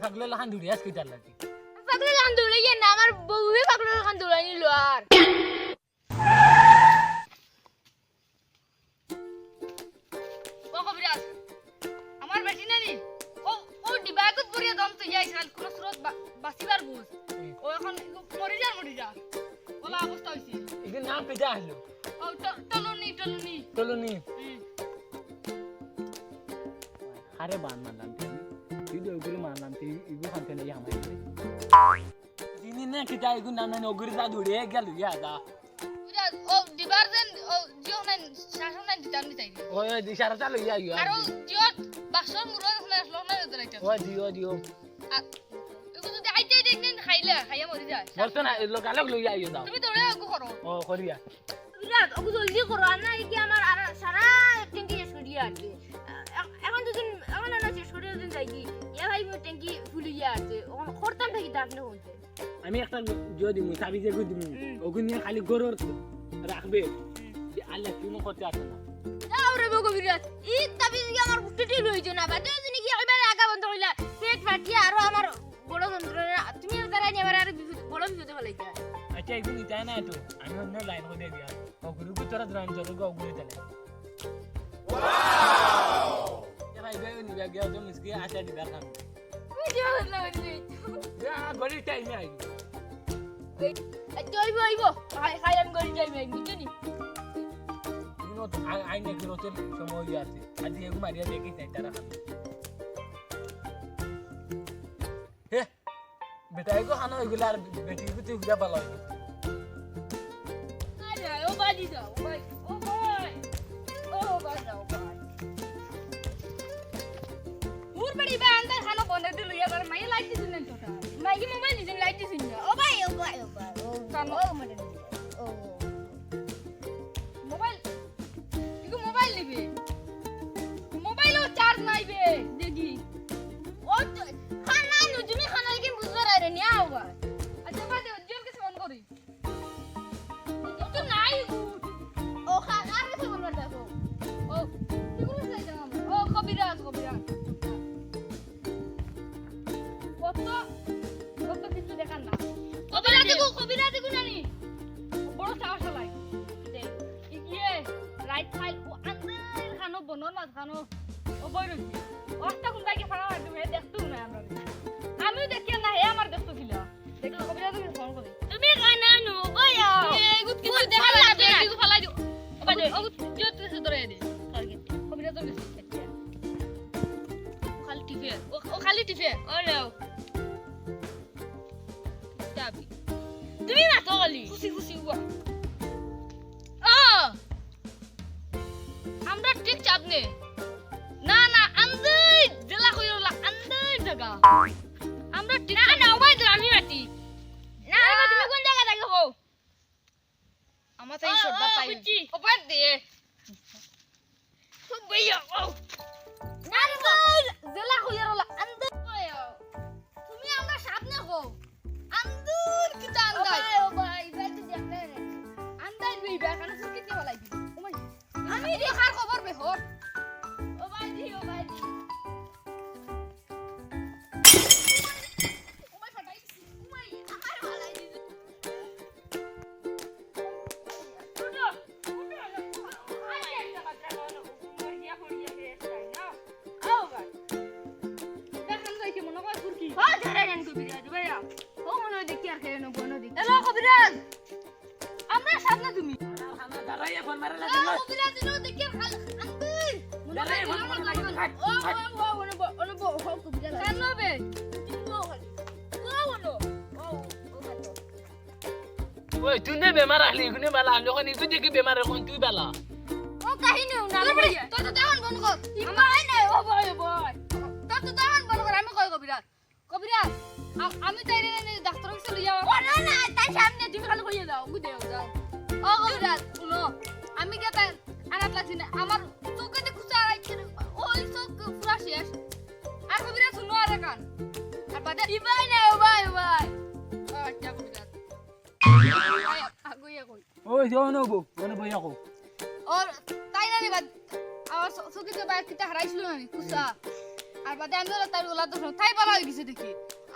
পাগলা লাখান ধরে আজকে তার লাগি পাগলা লাখান ধরে ইয়ে না আমার বউয়ে পাগলা লাখান ধরে নিল আর ও কবিরাজ আমার বেটি নানি ও ডিবাগত পড়িয়া দম তো যাই সাল কোন স্রোত বাসিবার বুঝ ও এখন মরি যা বলা অবস্থা হইছে এর নাম পেজা হলো ও টলনি আরে বান মানলাম তুই ওগুলো মানলাম তুই ইগু খানতে নেই আমায় তিনি না কিটা ইগু নাম না ওগুলো যা ধরে গেল ইয়াদা ও ডিবারজেন ও জিও নাই শাসন নাই দিতাম নি তাইলে ও ইশারা চালু ইয়া আর ও জিও বাক্সর মুরো না আসলো না ধরাইতাম ও দিও এগু যদি আইতে দেখনেন খাইয়া মরি যায় বলতো না লোকালক লইয়া আইও দাও তুমি দৌড়ে আগু করো ও করিয়া বিরাট ওগু জলদি করো আর না কি আমার আর সারা ট্যাঙ্কি শেষ করিয়া আছে এখন দুদিন এখন না শেষ করিয়া দিন যাই কি ইয়া ভাই মো ট্যাঙ্কি ফুলিয়া আছে করতাম থাকি আপনি বলতে আমি একটা যদি মুই চাবি যে গুদ ওগুন নিয়ে খালি গরর রাখবে যে আল্লাহ তুমি করতে আসে না যাও রে বগো বিরাট ই তাবি কি আমার বুটিটি লইছো না বাদে যদি কি এবারে আগা বন্ধ হইলা পেট ফাটিয়া আর আমার বড় যন্ত্রণা তুমি তারা নিয়ে এবারে আর বড় বিপদে ফলাইতা আচ্ছা এগুলো নিতে না তো আমি অন্য লাইন করে দিয়া ওগুলো ভিতরে দ্রান জল ওগুলো তেলে ওয়াও এ ভাই বে নিবা গিয়া তো মিসকে আশা দিবার কাম তুই যাও না বলি ইয়া গড়ি টাইম আই আইবো খাই আমি গড়ি টাইম আই বুঝনি নো আইনে গিরতে সময় আছে আদি এগু মারিয়া দেখি তাই তারা হে বেটা এগো হানো এগুলা আর বেটি গুতি হুদা ভালো আরে ও বাজি দাও ভাই ও ভাই ও বাজাও ভাই মুর বড়ি বা আন্দার খানো বন্ধ দিল এবার মাই লাইট দিছেন না তোটা মাই কি মোবাইল দিছেন লাইট দিছেন না ও ভাই ও কানো ও মানে ও মোবাইল ইগো মোবাইল নিবে মোবাইল ও চার্জ নাইবে দেখি ও খানা নো তুমি খানা কি বুঝবার আরে নিয়া হোগা আচ্ছা বাদে জল के फोन করি তো নাই ও খানা আর के फोन করতে ও কি করে যাই জানা ও কবিরাজ কত কিছু দেখান না কবিরাজ দেখো নানি বড় সাহস লাই ইয়ে রাইট সাইড ও আন্দার খানো বনর মাছ খানো ও বই রইছি ওটা কোন বাইকে ফাড়া আর তুমি দেখতো না আমরা আমিও দেখি না হে আমার দেখতো কিলা দেখো কবিরাজকে ফোন করি তুমি কানা নো ওয়া এই গুত কিছু দেখা লাগে কিছু ফালাই দিও বাজে ও জোত কিছু ধরে দে টার্গেট কবিরাজ তো খালি টিফে ও নাও যাবি তুমি না তো গলি খুশি হুয়া আমরা ঠিক চাপনে না আন্দই জেলা কইরলা আন্দই জায়গা আমরা ঠিক না ওবাই আমি রাতি না তুমি কোন জায়গা থাকো হো আমার তাই শর্টটা পাই ওপার দে খুব ভাইয়া ও না জেলা কইরলা আন্দই তুমি আমরা সামনে হো আন্দুর কি আন্দাই ও ভাই যাইতে দেখলে আন্দাই লই বেখানে সুকিতে বলাই দি আমি দেখার খবর বেহর ও ভাই দি ও ভাই ফাটাই ও ভাই আমার বলাই দি উঠো আই একটা বাচ্চা গনো মরিয়া পড়িয়া বেস্তাই না ও ভাই দেখান যাইছে মনে কর কুরকি ও ধরে নেন কবিরাজ ভাইয়া ও মনে দেখি আর কেন বনো দেখি এলো কবিরাজ আমরা সামনে তুমি দাঁড়াইয়া ফোন মারা ও কবিরাজ নো দেখি আর আন্দি দাঁড়াইয়া ফোন মারা লাগে ও অনবো কবিরাজ কেন বে ওই তুই নে বেমার আহলি গুনে বালা যখন ইগু দেখি বেমার এখন তুই বালা ও কাহিনী না তো তখন বন্ধ কর আমার নাই ও ভাই তো তখন বন্ধ কর আমি কই কবিরাজ আমি তাইরে ডাক্তার কাছে লইয়া ও না তাই সামনে তুমি খালি কইয়া দাও গুদে যাও ও কবিরাজ শুনো আমি কে তাই আনাত লাগছি না আমার চোখে খুচা আইছে ওই চোখ পুরা শেষ আর কবিরাজ শুনো আর কান আর বাদে দিবাই না ও ভাই আচ্ছা কবিরাজ আগুইয়া কই ওই জনবো ইয়াকো और ताई ना रे बात और सोके के बाद कितना हराइছিল না কুসা আর বাদে আমি ওরা তার ওলা তো তাই বলা হয়ে গেছে দেখি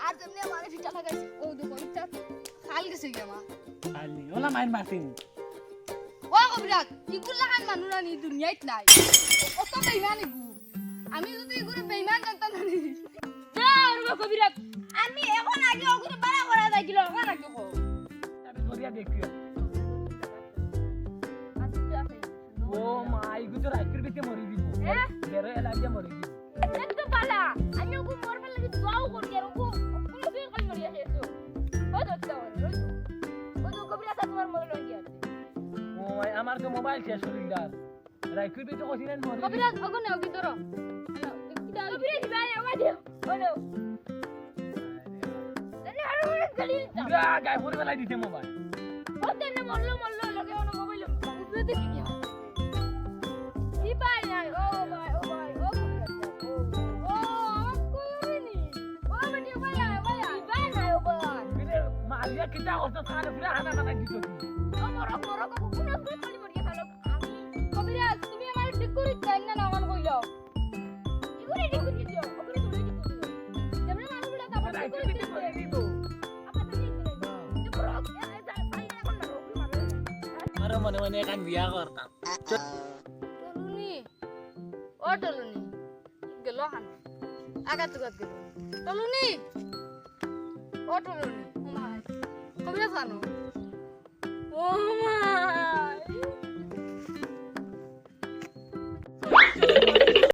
আর যেমনি আমার ফিটা লাগাইছে ও দেখো ইচ্ছা খাল গেছে কি আমার খালি ওলা মাইন মারছিন ও কবিরাজ ইগুলা খান মানুষ নি দুনিয়াত নাই অত বেইমান ইগু আমি যদি ইগুরে বেইমান জানতাম না যা আর কবিরাজ আমি এখন আগে ওগুরে বাড়া করা যাইছিল এখন আগে কো তবে ধরিয়া দেখিও ও মাই গুতো রাইকুর বিতে মরি দিব বেরো এলা দিয়ে মরি দিব এত বালা আমি ওগু মরবার লাগি দোয়াও করি আর ওগু কোন ফিল কই মরি আছে তো ও দত্ত ও তো কবিরাজ তোমার মরে লই আছে ও আমার তো মোবাইল শেষ হয়ে গেল রাইকুর বিতে কইছিলেন মরি কবিরাজ ওগু নাও কি ধরো কবিরাজ ভাই আমার দিও ওলো আরে আরে ওরে গলি পুরা গায় পরে বেলা দিতে মোবাইল ও তেনে মরলো লগে ওনো মোবাইল উপরে দেখি কি কি ভাই ও ভাই ও কবিরাজ ও কইনি ও বেটি ভাই ভাই না ও ভাই বিতে মারিয়া কিটা করতে থানে পুরা হানা হানা দিত ও মরো কোন খালি মরি গেল আমি কবিরাজ তুমি আমার ঠিক করে চাই না নামান কইলো ইগুরে ঠিক করে দিও ওগুরে তুমি ঠিক করে দিও যেমন মানুষগুলো তারপর ঠিক রাইকুর করে বিতে মরি দিব আপনি ঠিক করে দিও পুরো ফাইল এখন না ওগুরে মারবে আরে মনে মনে কান বিয়া করতাম টলুনি ও টলুনি গেল হান আগাত গেল টলুনি ও টলুনি ও মাই কবিরাজ জানো ও মাই